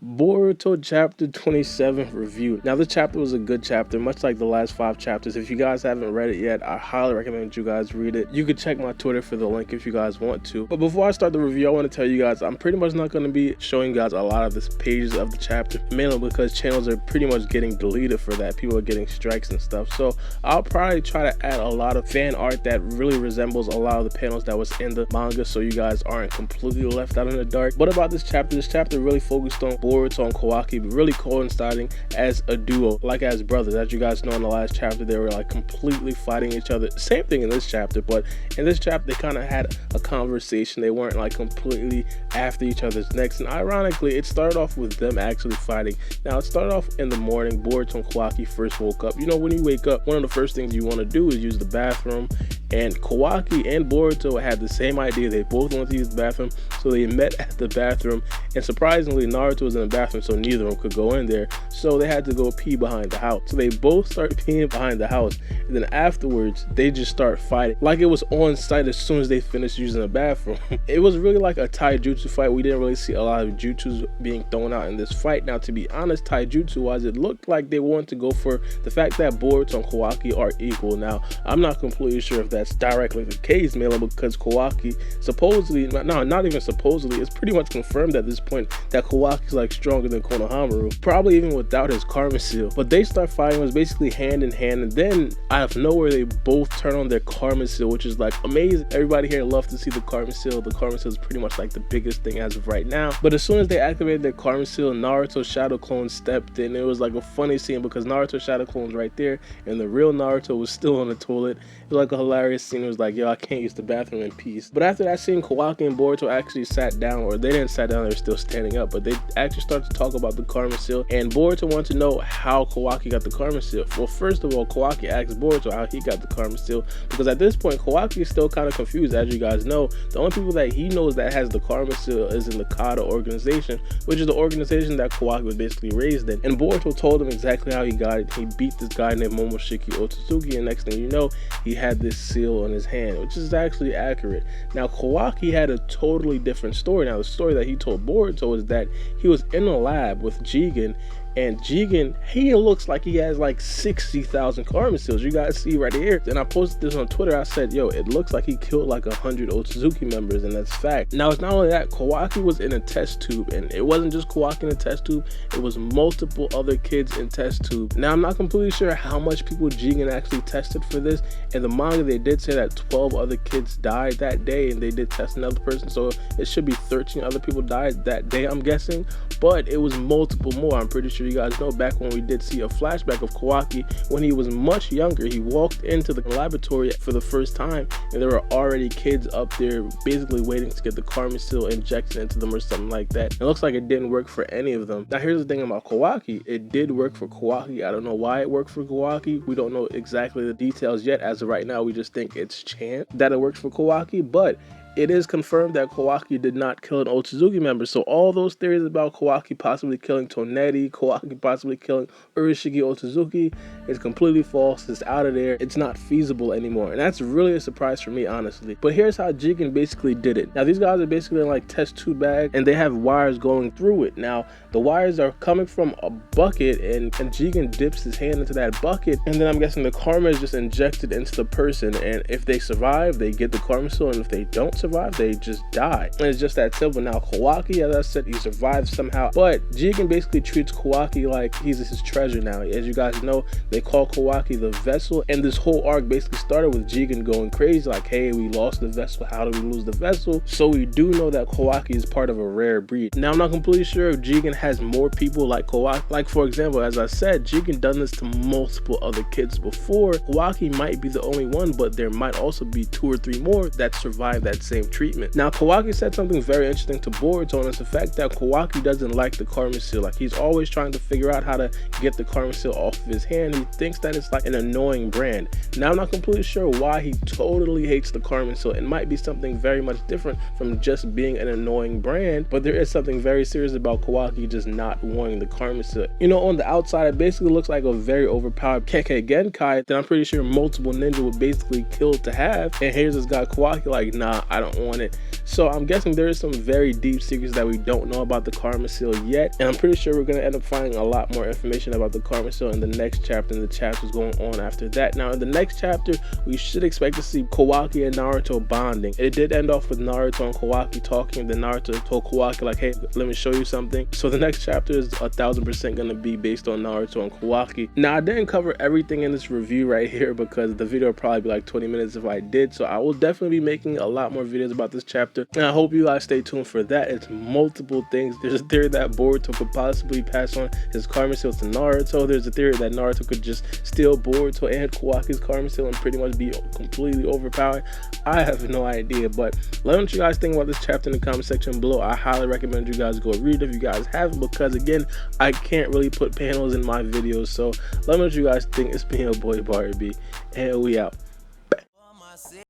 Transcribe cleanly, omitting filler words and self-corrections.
Boruto Chapter 27 review. Now, this chapter was a good chapter, much like the last 5 chapters. If you guys haven't read it yet, I highly recommend you guys read it. You can check my Twitter for the link if you guys want to. But before I start the review, I want to tell you guys, I'm pretty much not going to be showing you guys a lot of the pages of the chapter, mainly because channels are pretty much getting deleted for that. People are getting strikes and stuff. So I'll probably try to add a lot of fan art that really resembles a lot of the panels that was in the manga, so you guys aren't completely left out in the dark. But about this chapter really focused on Boruto and Kawaki, but really coinciding as a duo, like as brothers. As you guys know, in the last chapter they were like completely fighting each other. Same thing in this chapter, but in this chapter they kind of had a conversation. They weren't like completely after each other's necks, and ironically it started off with them actually fighting. Now, it started off in the morning. Boruto and Kawaki first woke up. You know, when you wake up, one of the first things you want to do is use the bathroom, and Kawaki and Boruto had the same idea. They both wanted to use the bathroom, so they met at the bathroom, and surprisingly Naruto was in the bathroom, so neither of them could go in there, so they had to go pee behind the house. So they both start peeing behind the house, and then afterwards they just start fighting like it was on site as soon as they finished using the bathroom. It was really like a taijutsu fight. We didn't really see a lot of jutsus being thrown out in this fight. Now, to be honest, taijutsu wise, it looked like they wanted to go for the fact that Boruto and Kawaki are equal. Now, I'm not completely sure if that's directly the case, mainly because Kawaki supposedly, not even supposedly, it's pretty much confirmed at this point that Kawaki's like stronger than Konohamaru, probably even without his karma seal. But they start fighting, was basically hand in hand, and then out of nowhere they both turn on their karma seal, which is like amazing. Everybody here loves to see the karma seal. The karma seal is pretty much like the biggest thing as of right now. But as soon as they activated their karma seal, Naruto's shadow clone stepped in. It was like a funny scene because Naruto's shadow clone's right there and the real Naruto was still on the toilet. It was like a hilarious scene. It was like, yo, I can't use the bathroom in peace. But after that scene, Kawaki and Boruto actually sat down, or they didn't sit down, they were still standing up, but they actually started to talk about the karma seal, and Boruto wanted to know how Kawaki got the karma seal. Well, first of all, Kawaki asked Boruto how he got the karma seal, because at this point Kawaki is still kind of confused. As you guys know, the only people that he knows that has the karma seal is in the Kata organization, which is the organization that Kawaki was basically raised in. And Boruto told him exactly how he got it. He beat this guy named Momoshiki Otsutsuki, and next thing you know, he had this seal on his hand, which is actually accurate. Now, Kawaki had a totally different story. Now, the story that he told Boruto is that he was in a lab with Jigen, and Jigen, he looks like he has like 60,000 karma seals. You guys see right here. And I posted this on Twitter. I said, yo, it looks like he killed like 100 Otsutsuki members, and that's fact. Now, it's not only that, Kawaki was in a test tube, and it wasn't just Kawaki in a test tube, it was multiple other kids in test tube. Now, I'm not completely sure how much people Jigen actually tested for this. In the manga, they did say that 12 other kids died that day, and they did test another person, so it should be 13 other people died that day, I'm guessing. But it was multiple more. I'm pretty sure you guys know back when we did see a flashback of Kawaki when he was much younger. He walked into the laboratory for the first time, and there were already kids up there basically waiting to get the karma seal injected into them or something like that. It looks like it didn't work for any of them. Now, here's the thing about Kawaki. It did work for Kawaki. I don't know why it worked for Kawaki. We don't know exactly the details yet. As of right now, we just think it's chance that it works for Kawaki, but it is confirmed that Kawaki did not kill an Otsutsuki member. So all those theories about Kawaki possibly killing Tonetti, Kawaki possibly killing Urashiki Otsutsuki, is completely false. It's out of there. It's not feasible anymore. And that's really a surprise for me, honestly. But here's how Jigen basically did it. Now, these guys are basically in like test tube bag, and they have wires going through it. Now, the wires are coming from a bucket, and Jigen dips his hand into that bucket, and then I'm guessing the karma is just injected into the person, and if they survive, they get the karma seal, and if they don't survive, they just die. And it's just that simple. Now, Kawaki, as I said, he survived somehow, but Jigen basically treats Kawaki like he's his treasure now. As you guys know, they call Kawaki the vessel, and this whole arc basically started with Jigen going crazy like, hey, we lost the vessel, how do we lose the vessel? So we do know that Kawaki is part of a rare breed. Now, I'm not completely sure if Jigen has more people like Kawaki. Like, for example, as I said, Jigen done this to multiple other kids before. Kawaki might be the only one, but there might also be 2 or 3 more that survive that same treatment. Now, Kawaki said something very interesting to Boruto, and it's the fact that Kawaki doesn't like the karma seal. Like, he's always trying to figure out how to get the karma seal off of his hand. He thinks that it's like an annoying brand. Now, I'm not completely sure why he totally hates the karma seal. It might be something very much different from just being an annoying brand, but there is something very serious about Kawaki just not wanting the karma seal. You know, on the outside, it basically looks like a very overpowered Kekkei Genkai that I'm pretty sure multiple ninja would basically kill to have. And here's this guy Kawaki like, nah, I kind of on it. So I'm guessing there is some very deep secrets that we don't know about the Karma Seal yet, and I'm pretty sure we're going to end up finding a lot more information about the Karma Seal in the next chapter and the chapters going on after that. Now in the next chapter, we should expect to see Kawaki and Naruto bonding. It did end off with Naruto and Kawaki talking, and then Naruto told Kawaki like, hey, let me show you something. So the next chapter is 1000% going to be based on Naruto and Kawaki. Now I didn't cover everything in this review right here because the video would probably be like 20 minutes if I did, so I will definitely be making a lot more videos about this chapter, and I hope you guys stay tuned for that. It's multiple things. There's a theory that Boruto could possibly pass on his Karma Seal to Naruto. There's a theory that Naruto could just steal Boruto and Kawaki's Karma Seal and pretty much be completely overpowered. I have no idea, but let me know what you guys think about this chapter in the comment section below. I highly recommend you guys go read it if you guys haven't, because again, I can't really put panels in my videos, so let me know what you guys think. It's been your boy Barbie, and we out.